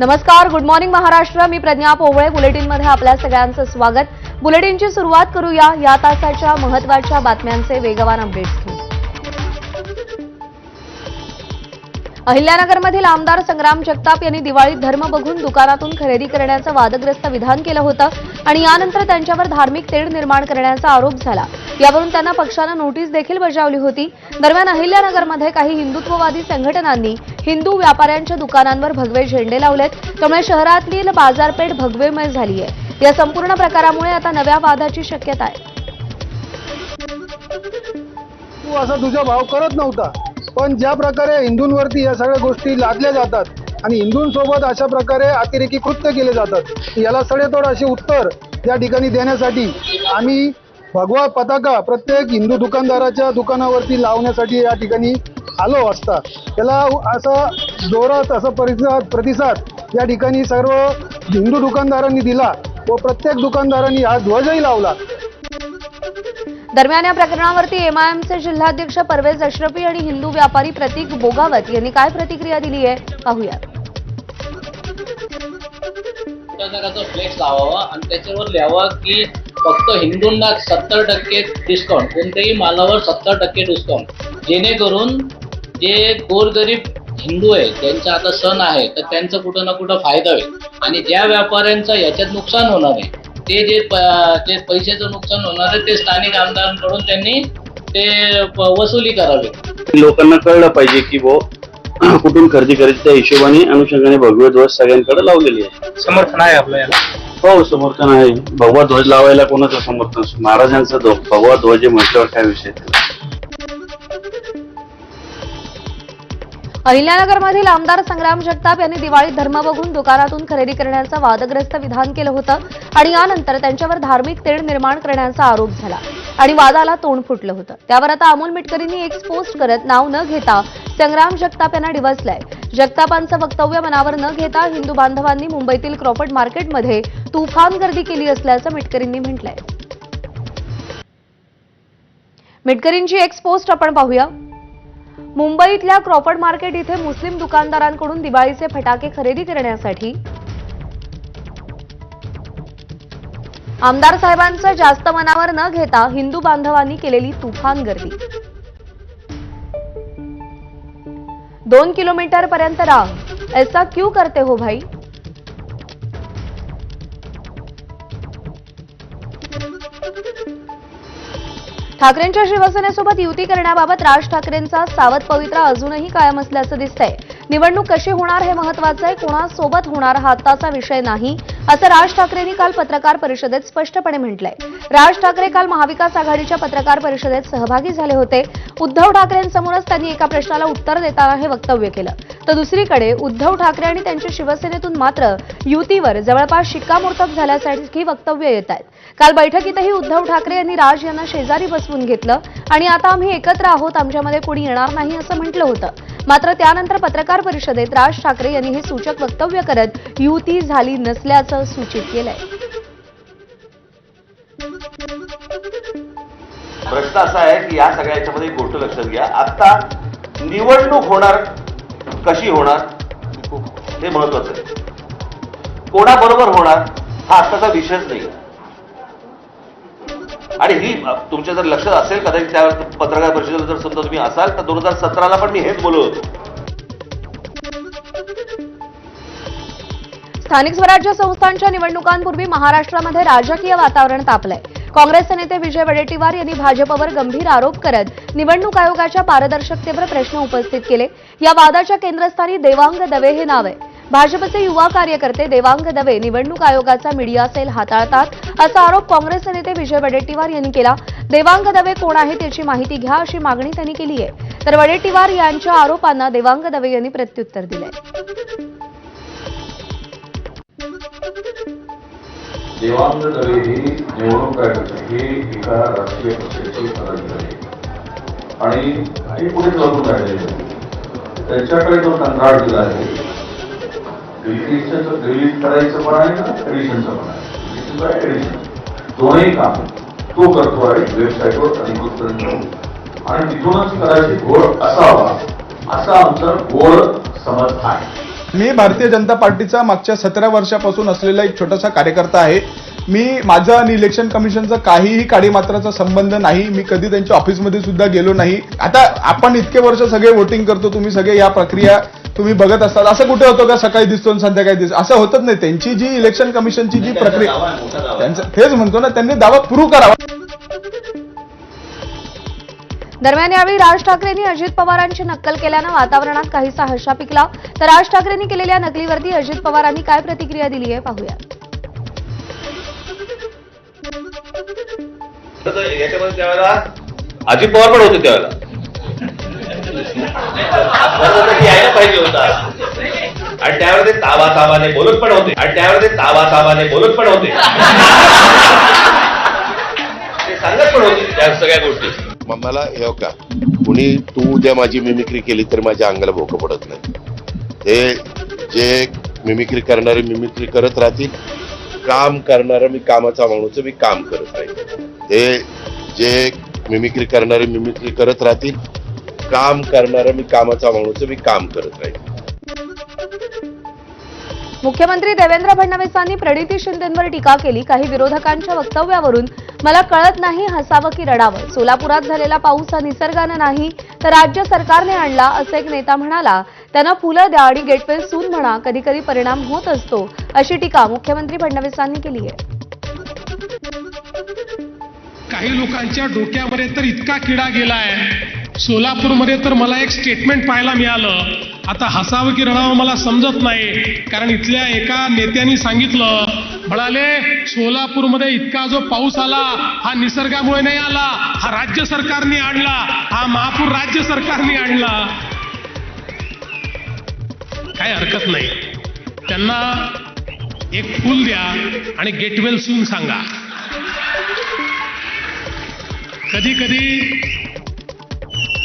नमस्कार, good morning Maharashtra. मी प्रज्ञा पोवळे. बुलेटिनमध्ये आपल्या सगळ्यांचं स्वागत. बुलेटिनची सुरुवात करूया या तासाच्या महत्त्वाच्या बातम्यांचे वेगवान अपडेट्स घेऊन. अहिल्यानगरमधील आमदार संग्राम जगताप यांनी दिवाळीत धर्म बघून दुकानातून खरेदी करण्याचं वादग्रस्त विधान केलं होतं आणि यानंतर त्यांच्यावर धार्मिक तेढ निर्माण करण्याचा आरोप झाला. यावरून त्यांना पक्षानं नोटीस देखील बजावली होती. दरम्यान अहिल्यानगरमध्ये काही हिंदुत्ववादी संघटनांनी हिंदू व्यापाऱ्यांच्या दुकानांवर भगवे झेंडे लावलेत. त्यामुळे शहरातली बाजारपेठ भगवेमय झाली आहे. या संपूर्ण प्रकारामुळे आता नव्या वादाची शक्यता आहे. तू असा तुझा भाव करत नव्हता, पण ज्या प्रकारे हिंदूंवरती या सगळ्या गोष्टी लादल्या जातात आणि हिंदूंसोबत अशा प्रकारे अतिरेकी कृत्य केले जातात, याला सडेतोड असे उत्तर या ठिकाणी देण्यासाठी आम्ही भगवा पताका प्रत्येक हिंदू दुकानदाराच्या दुकानावरती लावण्यासाठी या ठिकाणी आलो असता त्याला असा जोरात असा प्रतिसाद या ठिकाणी सर्व हिंदू दुकानदारांनी दिला व प्रत्येक दुकानदारांनी हा ध्वजही लावला. दरम्यान या प्रकरणावरती एमआयएमचे जिल्हाध्यक्ष परवेज अशरफी आणि हिंदू व्यापारी प्रतीक बोगावत यांनी काय प्रतिक्रिया दिली आहे पाहूया. फ्लेक्स लावावा आणि त्याच्यावर लिहावा की फक्त हिंदूंना 70% डिस्काउंट, कोणत्याही मालावर 70% डिस्काउंट, जेणेकरून जे गोरगरीब हिंदू आहे त्यांचा आता सण आहे तर त्यांचं कुठं ना कुठं फायदा होईल आणि ज्या व्यापाऱ्यांचं याच्यात नुकसान होणार आहे ते जे पैशाचं नुकसान होणार आहे ते स्थानिक आमदारांकडून त्यांनी ते वसुली करावी. लोकांना कळलं पाहिजे की कुठून खरेदी करायची त्या हिशोबाने अनुषंगाने भगवे ध्वज सगळ्यांकडे लावलेली आहे. समर्थन आहे आपल्याला. हो, समर्थन आहे. भगवा ध्वज लावायला कोणाचं समर्थन? महाराजांचा भगवा ध्वज म्हटल्यावर काय विषय? अहिल्यानगरमधील आमदार संग्राम जगताप यांनी दिवाळीत धर्म बघून दुकानातून खरेदी करण्याचं वादग्रस्त विधान केलं होतं आणि यानंतर त्यांच्यावर धार्मिक तेढ निर्माण करण्याचा आरोप झाला आणि वादाला तोंड फुटलं होतं. त्यावर आता अमोल मिटकरींनी एक पोस्ट करत नाव न घेता संग्राम जगताप यांना डिवचलंय. जगतापांचं वक्तव्य मनावर न घेता हिंदू बांधवांनी मुंबईतील क्रॉफर्ड मार्केटमध्ये तुफान गर्दी केली असल्याचं मिटकरींनी म्हटलंय. मिटकरींची एक पोस्ट आपण पाहूया. मुंबईतल्या क्रॉफर्ड मार्केट इथे मुस्लिम दुकानदारांकडून दिवाळीचे फटाके खरेदी करण्यासाठी आमदार साहेबांचं जास्त मनावर न घेता हिंदू बांधवांनी केलेली तुफान गर्दी. 2 किलोमीटर पर्यंत रांग. ऐसा क्यों करते हो भाई? ठाकरेंच्या शिवसेनेसोबत युती करण्याबाबत राज ठाकरेंचा सावध पवित्रा अजूनही कायम असल्याचं दिसतंय. निवडणूक कशी होणार हे महत्वाचं आहे, कोणासोबत होणार हा आत्ताचा विषय नाही, असं राज ठाकरेंनी काल पत्रकार परिषदेत स्पष्टपणे म्हटलंय. राज ठाकरे काल महाविकास आघाडीच्या पत्रकार परिषदेत सहभागी झाले होते. उद्धव ठाकरेंसमोरच त्यांनी एका प्रश्नाला उत्तर देताना हे वक्तव्य केलं. तर दुसरीकडे उद्धव ठाकरे आणि त्यांच्या शिवसेनेतून मात्र युतीवर जवळपास शिक्कामोर्तब झाल्यासारखी वक्तव्य येत आहेत. काल बैठकीतही उद्धव ठाकरे यांनी राज यांना शेजारी बसवून घेतलं आणि आता आम्ही एकत्र आहोत, आमच्यामध्ये कोणी येणार नाही असं म्हटलं होतं. मात्र त्यानंतर पत्रकार परिषदेत राज ठाकरे यांनी हे सूचक वक्तव्य करत युती झाली नसल्याचं सूचित केलंय. प्रश्न असा आहे की या सगळ्या याच्यामध्ये एक गोष्ट लक्षात घ्या, आता निवडणूक होणार कशी होणार हे महत्वाचं आहे. कोणाबरोबर होणार हा आत्ताचा विषयच नाही. आणि ही तुमच्या जर लक्षात असेल कदाचित त्या पत्रकार परिषदेला जर समजा तुम्ही असाल तर 2017ला पण मी हेच बोलत होतो. स्थानिक स्वराज्य संस्थांच्या निवडणुकांपूर्वी महाराष्ट्रामध्ये राजकीय वातावरण तापलंय. काँग्रेसचे नेते विजय वडेट्टीवार यांनी भाजपवर गंभीर आरोप करत निवडणूक आयोगाच्या पारदर्शकतेवर प्रश्न उपस्थित केले. या वादाच्या केंद्रस्थानी देवांग दवे हे नाव आहे. भाजपचे युवा कार्यकर्ते देवांग दवे निवडणूक आयोगाचा मीडिया सेल हाताळतात, असा आरोप काँग्रेसचे नेते विजय वडेट्टीवार यांनी केला. देवांग दवे कोण आहेत याची माहिती घ्या अशी मागणी त्यांनी केली आहे. तर वडेट्टीवार यांच्या आरोपांना देवांग दवे यांनी प्रत्युत्तर दिलंय. देवांग दवे ही निवडणूक आयोगाची ही एका राष्ट्रीय पक्षाची पदाधिकारी आणि हे पुढे चालून राहिलेले त्यांच्याकडे जो कंत्राट दिला आहे रिलीज करायचं पण आहे ना एडिशनचं पण आहे. दोन्ही काम तो करतो आहे वेबसाईटवर अधिकृत आणि तिथूनच कदाचित घोळ असावा असा आमचा घोळ समज आहे. मी भारतीय जनता पार्टीचा मागच्या 17 वर्षापासून असलेला एक छोटासा कार्यकर्ता आहे. मी माझा आणि इलेक्शन कमिशनचा काहीही काडीमात्राचा संबंध नाही. मी कधी त्यांच्या ऑफिसमध्ये सुद्धा गेलो नाही. आता आपण इतके वर्ष सगळे वोटिंग करतो, तुम्ही सगळे या प्रक्रिया तुम्ही बघत असतात. असं कुठे होतं का सकाळी दिसतो आणि संध्याकाळी दिसतो? असं होतच नाही. त्यांची जी इलेक्शन कमिशनची जी प्रक्रिया, त्यांचं तेच म्हणतो ना, त्यांनी दावा प्रूव्ह करावा. दरम्यान यावेळी राज ठाकरेंनी अजित पवारांची नक्कल केल्यानं वातावरणात काहीसा हर्षा पिकला. तर राज ठाकरेंनी केलेल्या नकलीवरती अजित पवारांनी काय प्रतिक्रिया दिली आहे पाहूया. याच्यामध्ये त्यावेळेला अजित पवार पण होते त्यावेळेला यायला पाहिजे होता आणि त्यावेळेला ते तावाने बोलत पण होते ते सांगत पण होते त्या सगळ्या गोष्टी. मग मला हे का कुणी तू उद्या माझी मिमिक्री केली तर माझ्या अंगाला भोकं पडत नाही. हे जे मिमिक्री करणारे मिमिक्री करत राहतील, काम करणारं मी कामाचा माणूस मी काम करत राहील. हे जे मिमिक्री करणारे मिमिक्री करत राहतील, काम करणारं मी कामाचा माणूस मी काम करत राहील. मुख्यमंत्री देवेंद्र फडणवीसांनी प्रणिती शिंदेंवर टीका केली. काही विरोधकांच्या वक्तव्यावरून मला कळत नाही हसावं की रडावं. सोलापुरात झालेला पाऊस हा निसर्गानं नाही तर राज्य सरकारने आणला असं एक नेता म्हणाला. त्यांना फुलं द्या आणि गेटवे सून म्हणा, कधी कधी परिणाम होत असतो, अशी टीका मुख्यमंत्री फडणवीसांनी केली आहे. काही लोकांच्या डोक्यामध्ये तर इतका किडा गेलाय. सोलापूरमध्ये तर मला एक स्टेटमेंट पाहायला मिळालं. आता हसावं की रडावं मला समजत नाही, कारण इथल्या एका नेत्यांनी सांगितलं, म्हणाले सोलापूरमध्ये इतका जो पाऊस आला हा निसर्गामुळे नाही आला, हा राज्य सरकारने आणला, हा महापूर राज्य सरकारने आणला. काय हरकत नाही, त्यांना एक फूल द्या आणि गेट वेल सून सांगा. कधी कधी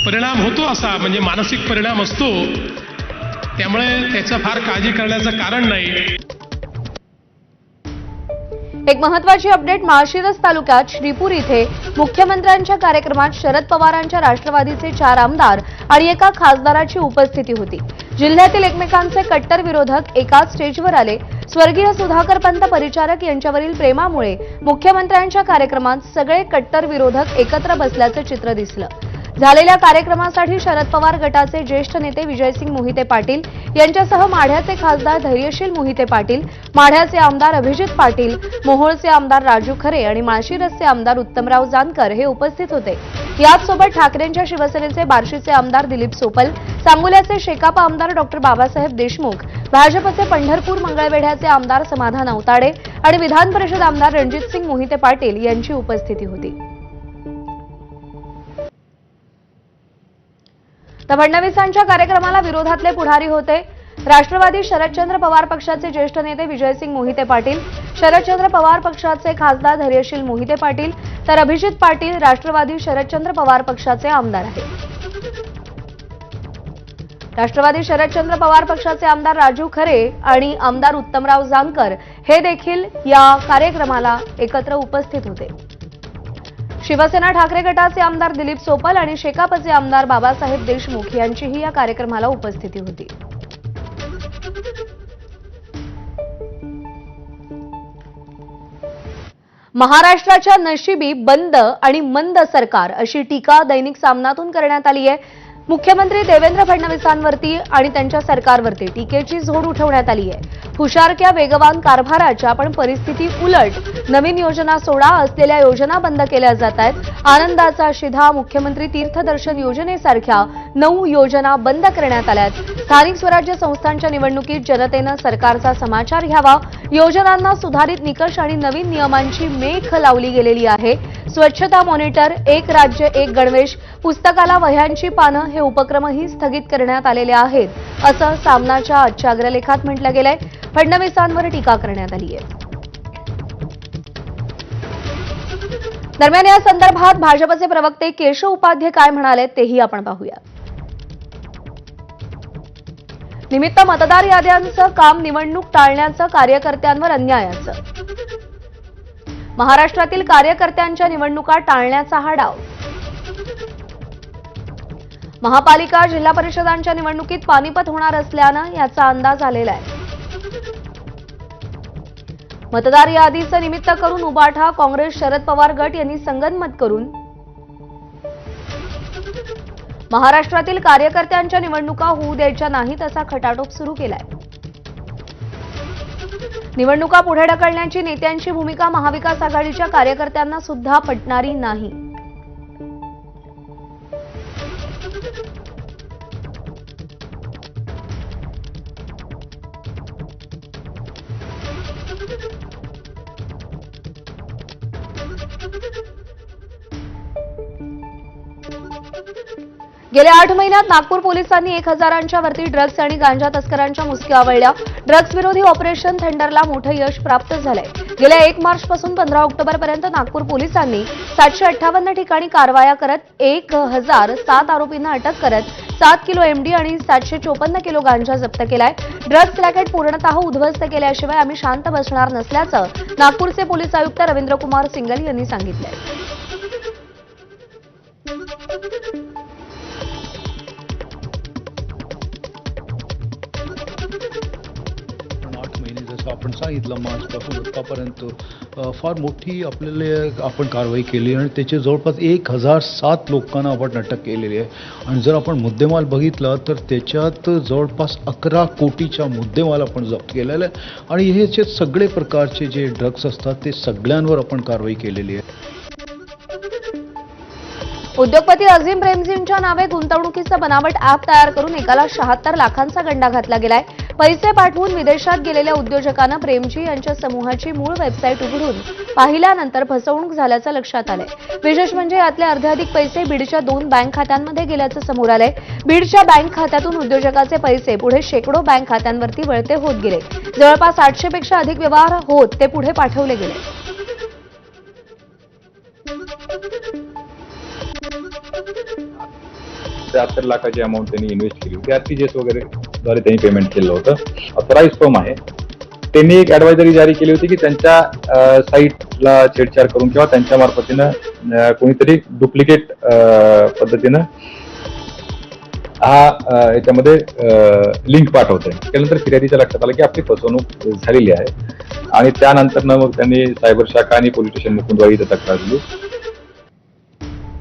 परिणाम होतो असा, म्हणजे मानसिक परिणाम असतो, त्यामुळे त्याचं फार काळजी करण्याचं कारण नाही. एक महत्वाची अपडेट. माळशिरस तालुक्यात श्रीपूर इथे मुख्यमंत्र्यांच्या कार्यक्रमात शरद पवारांच्या राष्ट्रवादीचे 4 आमदार आणि एका खासदाराची उपस्थिती होती. जिल्ह्यातील एकमेकांचे कट्टर विरोधक एकाच स्टेजवर आले. स्वर्गीय सुधाकर पंत परिचारक यांच्यावरील प्रेमामुळे मुख्यमंत्र्यांच्या कार्यक्रमात सगळे कट्टर विरोधक एकत्र बसल्याचं चित्र दिसलं. झालेल्या कार्यक्रमासाठी शरद पवार गटाचे ज्येष्ठ नेते विजयसिंग मोहिते पाटील यांच्यासह माढ्याचे खासदार धैर्यशील मोहिते पाटील, माढ्याचे आमदार अभिजित पाटील, मोहोळचे आमदार राजू खरे आणि माळशिरसचे आमदार उत्तमराव जानकर हे उपस्थित होते. याचसोबत ठाकरेंच्या शिवसेनेचे बार्शीचे आमदार दिलीप सोपल, सांगोल्याचे शेकाप आमदार डॉ. बाबासाहेब देशमुख, भाजपचे पंढरपूर मंगळवेढ्याचे आमदार समाधान अवताडे आणि विधान परिषद आमदार रणजितसिंग मोहिते पाटील यांची उपस्थिती होती. तर फडणवीसांच्या कार्यक्रमाला विरोधातले पुढारी होते. राष्ट्रवादी शरदचंद्र पवार पक्षाचे ज्येष्ठ नेते विजयसिंग मोहिते पाटील, शरदचंद्र पवार पक्षाचे खासदार धैर्यशील मोहिते पाटील, तर अभिजित पाटील राष्ट्रवादी शरदचंद्र पवार पक्षाचे आमदार आहेत. राष्ट्रवादी शरदचंद्र पवार पक्षाचे आमदार राजू खरे आणि आमदार उत्तमराव जानकर हे देखील या कार्यक्रमाला एकत्र उपस्थित होते. शिवसेना ठाकरे गटाचे आमदार दिलीप सोपल आणि शेकापचे आमदार बाबासाहेब देशमुख यांचीही या कार्यक्रमाला उपस्थिती होती. महाराष्ट्राच्या नशिबी बंद आणि मंद सरकार अशी टीका दैनिक सामनातून करण्यात आली आहे. मुख्यमंत्री देवेंद्र फडणवीसांवरती आणि त्यांच्या सरकारवरती टीकेची झोड उठवण्यात आली आहे. हुशारक्या वेगवान कारभाराच्या पण परिस्थिती उलट. नवीन योजना सोडा, असलेल्या योजना बंद केल्या जात आहेत. आनंदाचा शिधा. मुख्यमंत्री तीर्थदर्शन योजनेसारख्या 9 योजना बंद करण्यात आल्यात. स्थानिक स्वराज्य संस्थांच्या निवडणुकीत जनतेनं सरकारचा समाचार घ्यावा. योजनांना सुधारित निकष आणि नवीन नियमांची मेख लावली गेलेली आहे. स्वच्छता मॉनिटर, एक राज्य एक गणवेश, पुस्तकाला वह्यांची पानं हे उपक्रमही स्थगित करण्यात आलेले आहेत, असं सामनाच्या आजच्या अग्रलेखात म्हटलं गेलंय. फडणवीसांवर टीका करण्यात आली आहे. दरम्यान या संदर्भात भाजपचे प्रवक्ते केशव उपाध्ये काय म्हणाले तेही आपण पाहूया. निमित्त मतदार याद्यांचं काम निवडणूक टाळण्याचं कार्यकर्त्यांवर अन्यायाचं. महाराष्ट्रातील कार्यकर्त्यांच्या निवडणुका टाळण्याचा हा डाव. महापालिका जिल्हा परिषदांच्या निवडणुकीत पानिपत होणार असल्यानं याचा अंदाज आलेला आहे. मतदार यादीचं निमित्त करून उबाठा काँग्रेस शरद पवार गट यांनी संगनमत करून महाराष्ट्रातील कार्यकर्त्यांच्या निवडणुका होऊ द्यायच्या नाहीत असा खटाटोप सुरू केलाय. निवडणुका पुढे ढकलण्याची नेत्यांची भूमिका महाविकास आघाडीच्या कार्यकर्त्यांना सुद्धा पटणारी नाही. गेल्या 8 महिन्यात नागपूर पोलिसांनी 1000च्या वरती ड्रग्ज आणि गांजा तस्करांच्या मुसक्या आवळल्या. ड्रग्ज विरोधी ऑपरेशन थंडरला मोठं यश प्राप्त झालंय. गेल्या 1 मार्चपासून 15 ऑक्टोबरपर्यंत नागपूर पोलिसांनी 758 ठिकाणी कारवाया करत 1007 आरोपींना अटक करत 7 किलो एमडी आणि 754 किलो गांजा जप्त केलाय. ड्रग्ज रॅकेट पूर्णतः उद्ध्वस्त केल्याशिवाय आम्ही शांत बसणार नसल्याचं नागपूरचे पोलीस आयुक्त रवींद्र कुमार सिंगल यांनी सांगितलंय. 8 महिने जसं आपण सांगितलं मार्चपासून आतापर्यंत फार मोठी आपल्याला आपण कारवाई केली आणि त्याचे जवळपास 1007 लोकांना आपण अटक केलेली आहे. आणि जर आपण मुद्देमाल बघितला तर त्याच्यात जवळपास 11 कोटीचा मुद्देमाल आपण जप्त केलेला आहे. आणि हे सगळे प्रकारचे जे ड्रग्ज असतात ते सगळ्यांवर आपण कारवाई केलेली आहे. उद्योगपती अझीम प्रेमजींच्या नावे गुंतवणुकीचं बनावट अॅप तयार करून एकाला 76 लाखांचा गंडा घातला गेलाय. पैसे पाठवून विदेशात गेलेल्या उद्योजकांना प्रेमजी यांच्या समूहाची मूळ वेबसाईट उघडून पाहिल्यानंतर फसवणूक झाल्याचं लक्षात आलंय. विशेष म्हणजे यातले अर्ध्याधिक पैसे बीडच्या 2 बँक खात्यांमध्ये गेल्याचं समोर आलंय. बीडच्या बँक खात्यातून उद्योजकाचे पैसे पुढे शेकडो बँक खात्यांवरती वळते होत गेले. जवळपास 800 पेक्षा अधिक व्यवहार होत ते पुढे पाठवले गेले. 73 लाखाची अमाऊंट त्यांनी इन्व्हेस्ट केली होती. आरटीजीएस वगैरे द्वारे त्यांनी पेमेंट केलं होतं. ऑथराइज फर्म आहे. त्यांनी एक ॲडवायझरी जारी केली होती की त्यांच्या साईटला छेडछाड करून किंवा त्यांच्या मार्फतीनं कोणीतरी डुप्लिकेट पद्धतीनं हा याच्यामध्ये लिंक पाठवत आहे. त्यानंतर फिर्यादीच्या लक्षात आलं की आपली फसवणूक झालेली आहे आणि त्यानंतर मग त्यांनी सायबर शाखा आणि पोलीस स्टेशन मुकुंदवाडी इथं तक्रार दिली.